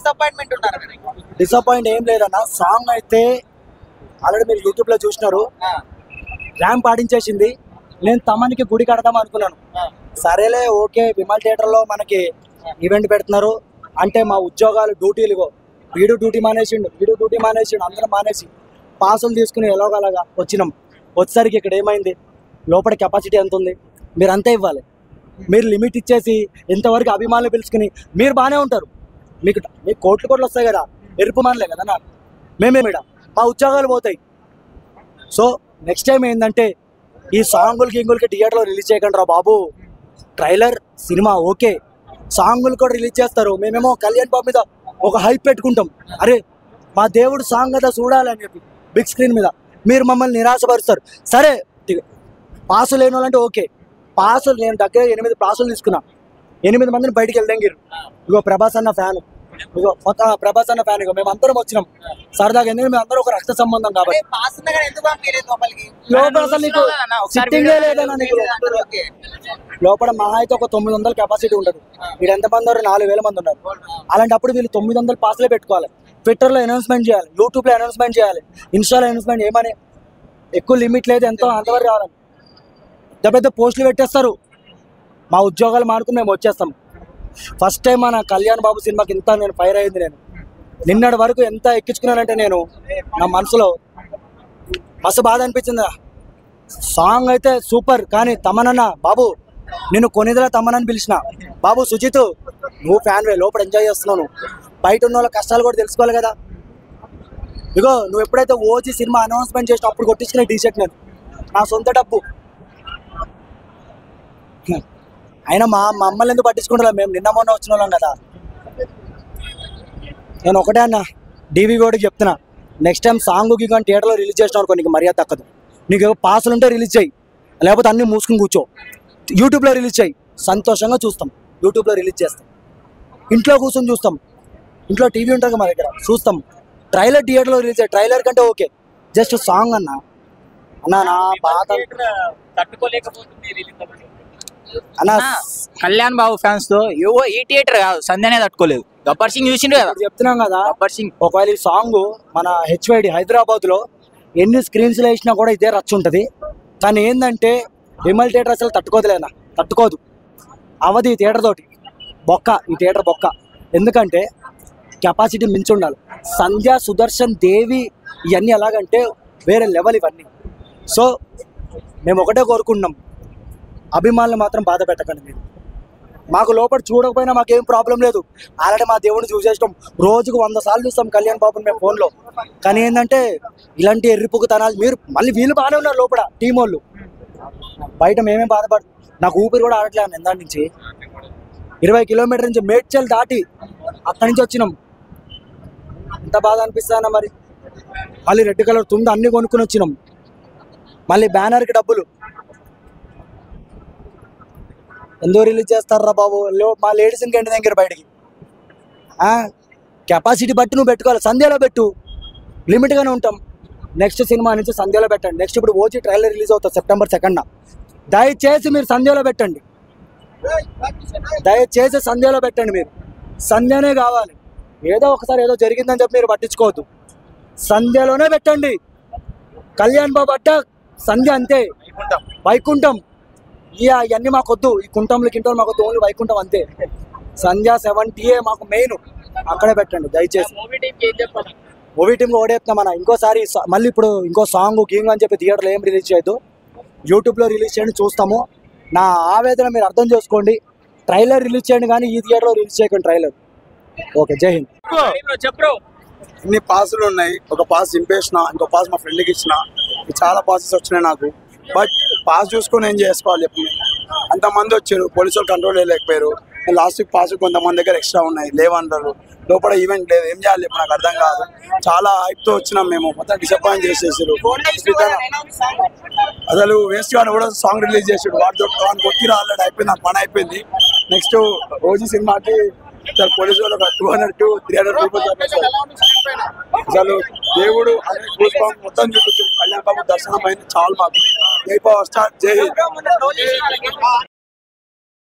Disappointment ఉన్నారు? Disappoint ఏం లేదన్న, సాంగ్ అయితే ఆల్రెడీ మీరు యూట్యూబ్ లో చూసినారు, ర్యాంప్ ఆడించేసింది. నేను తమనికి గుడి కడదాం అనుకున్నాను, సరేలే ఓకే విమల్ థియేటర్ లో మనకి ఈవెంట్ పెడుతున్నారు అంటే మా ఉద్యోగాలు డ్యూటీలు, వీడు డ్యూటీ మానేసిండు అందరం మానేసి పాసులు తీసుకుని ఎలాగలాగా వచ్చినాం. వచ్చేసరికి ఇక్కడ ఏమైంది, లోపల కెపాసిటీ ఎంత ఉంది మీరు అంతే ఇవ్వాలి. మీరు లిమిట్ ఇచ్చేసి ఇంతవరకు అభిమానులు పిలుచుకుని మీరు బాగానే ఉంటారు, మీకు కోట్లు వస్తాయి కదా, ఎరుపు మానలే కదా నా మేమేమిడ మా ఉద్యోగాలు పోతాయి. సో నెక్స్ట్ టైం ఏంటంటే ఈ సాంగులకి థియేటర్లో రిలీజ్ చేయకండి రా బాబు. ట్రైలర్ సినిమా ఓకే, సాంగులు కూడా రిలీజ్ చేస్తారు, మేమేమో కళ్యాణ్ బాబు మీద ఒక హైప్ పెట్టుకుంటాం, అరే మా దేవుడు సాంగ్ కదా చూడాలని చెప్పి బిగ్ స్క్రీన్ మీద. మీరు మమ్మల్ని నిరాశపరుస్తారు. సరే పాసులు లేని వాళ్ళంటే ఓకే, పాసులు నేను దగ్గర 8 పాసులు తీసుకున్నా, 8 మందిని బయటికి వెళ్దాంగిరు. ఇగో ప్రభాస్ అన్న ఫ్యాన్, ఇగో మేమందరం వచ్చినాం సరదాగా, ఎందుకంటే మేము అందరం ఒక రక్త సంబంధం కాబట్టి. లోపల అసలు నీకు సిట్టింగే లేదన్నా, నీకు లోపల మహా అయితే ఒక 900 కెపాసిటీ ఉంటుంది, వీడు ఎంతమంది ఉన్నారు 4000 మంది ఉన్నారు. అలాంటప్పుడు వీళ్ళు 900 పాసులే పెట్టుకోవాలి. ట్విట్టర్లో అనౌన్స్మెంట్ చేయాలి, యూట్యూబ్లో అనౌన్స్మెంట్ చేయాలి, ఇన్స్టాలో అనౌన్స్మెంట్, ఏమని ఎక్కువ లిమిట్ లేదు, ఎంతో అంతవరకు రావాలి. పెద్ద పోస్టులు పెట్టేస్తారు, మా ఉద్యోగాలు మానుకుని మేము వచ్చేస్తాం. ఫస్ట్ టైం మన కళ్యాణ్ బాబు సినిమాకి ఇంత నేను ఫైర్ అయ్యింది. నేను నిన్నటి వరకు ఎంత ఎక్కించుకున్నానంటే నేను నా మనసులో మస్తు బాధ అనిపించింది. సాంగ్ అయితే సూపర్, కానీ తమనన్న బాబు నేను కొనిదిలా తమనని పిలిచిన, బాబు సుజిత్ నువ్వు ఫ్యాన్ వే, లోపల ఎంజాయ్ చేస్తున్నావు, బయట ఉన్న వాళ్ళ కష్టాలు కూడా తెలుసుకోవాలి కదా. ఇగో నువ్వు ఎప్పుడైతే ఓజీ సినిమా అనౌన్స్మెంట్ చేసినా అప్పుడు కొట్టించిన టీషర్ట్ నేను, నా సొంత డబ్బు. అయినా మా అమ్మల్ని ఎందుకు పట్టించుకుంటా, మేము నిన్న మొన్న వచ్చిన వాళ్ళం కదా. నేను ఒకటే అన్న డీవీ వాడికి చెప్తున్నా, నెక్స్ట్ టైం సాంగ్ కానీ థియేటర్లో రిలీజ్ చేసిన అనుకో నీకు మర్యాద తక్కదు. నీకు పాసులు ఉంటే రిలీజ్ చేయి, లేకపోతే అన్నీ మూసుకుని కూర్చో. యూట్యూబ్లో రిలీజ్ చేయి, సంతోషంగా చూస్తాం. యూట్యూబ్లో రిలీజ్ చేస్తాం, ఇంట్లో కూర్చొని చూస్తాం, ఇంట్లో టీవీ ఉంటుంది మా దగ్గర చూస్తాం. ట్రైలర్ థియేటర్లో రిలీజ్ చేయి, ట్రైలర్ కంటే ఓకే, జస్ట్ సాంగ్ అన్న నా బాధ అన్న. కళ్యాణ్ బాబు ఫ్యాన్స్ తో ఈ థియేటర్ కాదు సంధ్యనే తట్టుకోలేదు. గబ్బర్ సింగ్ చూసిండు కదా, చెప్తున్నాం కదా. గబ్బర్ సింగ్ ఒకవేళ ఈ సాంగ్ మన హెచ్వైడి హైదరాబాద్ లో ఎన్ని స్క్రీన్స్ లో వేసినా కూడా ఇదే రచ్చ ఉంటుంది. కానీ ఏంటంటే విమల్ థియేటర్ అసలు తట్టుకోదులేనా, తట్టుకోదు. అవధి ఈ థియేటర్ తోటి బొక్క, ఈ థియేటర్ బొక్క. ఎందుకంటే కెపాసిటీ మించి ఉండాలి. సంధ్య, సుదర్శన్, దేవి ఇవన్నీ ఎలాగంటే వేరే లెవెల్ ఇవన్నీ. సో మేము ఒకటే కోరుకుంటున్నాం, అభిమానులు మాత్రం బాధ పెట్టకండి. మీరు మాకు లోపల చూడకపోయినా మాకేం ప్రాబ్లం లేదు, ఆల్రెడీ మా దేవుడిని చూసేస్తాం, రోజుకు 100 సార్లు చూస్తాం కళ్యాణ్ బాబుని మేము ఫోన్లో. కానీ ఏంటంటే ఇలాంటి ఎర్రిపుకుతనాలు మీరు మళ్ళీ వీళ్ళు బాగానే ఉన్నారు లోపల టీం వాళ్ళు, బయట మేమేం బాధపడు. నాకు ఊపిరి కూడా ఆడట్లేదు ఎందా నుంచి, 20 కిలోమీటర్ నుంచి మేడ్చల్ దాటి అక్కడి నుంచి వచ్చినాం. ఎంత బాధ అనిపిస్తానా మరి. మళ్ళీ రెడ్ కలర్ తుండ అన్ని కొనుక్కుని వచ్చినాం, మళ్ళీ బ్యానర్కి డబ్బులు ఎందుకు రిలీజ్ చేస్తారా బాబు. మా లేడీస్ ఇంకేంటి దగ్గర బయటికి కెపాసిటీ బట్టి నువ్వు పెట్టుకోవాలి. సంధ్యలో పెట్టు, లిమిట్గానే ఉంటాం. నెక్స్ట్ సినిమా నుంచి సంధ్యలో పెట్టండి. నెక్స్ట్ ఇప్పుడు ఓజీ ట్రైలర్ రిలీజ్ అవుతుంది September 2న. దయచేసి మీరు సంధ్యలో పెట్టండి, దయచేసి సంధ్యలో పెట్టండి. మీరు సంధ్యనే కావాలి. ఏదో ఒకసారి ఏదో జరిగిందని చెప్పి మీరు పట్టించుకోవద్దు, సంధ్యలోనే పెట్టండి. కళ్యాణ్ బాబు అడ్డ సంధ్య అంతే, వైకుంఠం ఇవన్నీ మాకొద్దు. ఈ కుంటంలు కింటలు మాకొద్దు, ఓన్లీ వైకుంఠం అంతే. సంధ్య 70 మాకు మెయిన్, అక్కడే పెట్టండి దయచేసి. మూవీ టీమ్ ఓడేస్తున్నాం మన. ఇంకోసారి మళ్ళీ ఇప్పుడు ఇంకో సాంగ్ గీంగ్ అని చెప్పి థియేటర్లో ఏం రిలీజ్ చేయొద్దు, యూట్యూబ్లో రిలీజ్ చేయండి, చూస్తాము. నా ఆవేదన మీరు అర్థం చేసుకోండి. ట్రైలర్ రిలీజ్ చేయండి కానీ ఈ థియేటర్లో రిలీజ్ చేయకండి ట్రైలర్. ఓకే, జై హింద్. ఇన్ని పాసులు ఉన్నాయి, ఒక పాస్ చింపేసిన, ఇంకో పాస్ మా ఫ్రెండ్కి ఇచ్చిన, చాలా పాసెస్ వచ్చినాయి నాకు. బట్ పాస్ చూసుకొని ఏం చేసుకోవాలి చెప్పి, అంతమంది వచ్చారు, పోలీసు వాళ్ళు కంట్రోల్ చేయలేకపోయారు. లాస్ట్ వీక్ పాస్ కొంతమంది దగ్గర ఎక్స్ట్రా ఉన్నాయి, లేవన్నారు. లోపల ఈవెంట్ లేదు, ఏం చేయాలి చెప్పి నాకు అర్థం కాదు. చాలా హైప్తో వచ్చినాం మేము, మొత్తం డిసప్పాయింట్ చేసేసారు. అసలు వేస్ట్ గాని కూడా సాంగ్ రిలీజ్ చేసాడు, వాటితో కొద్దిగా ఆల్రెడీ అయిపోయింది, నాకు పని అయిపోయింది. నెక్స్ట్ ఓజీ సినిమాకి పోలీసు వాళ్ళు 200 to 300 రూపాయలు చెప్పేసారు. అసలు దేవుడు అనే మొత్తం చూపించింది. కళ్యాణ్ బాబు దర్శనం అయింది చాలు మాకు. జై పవర్ స్టార్, జై హింద్.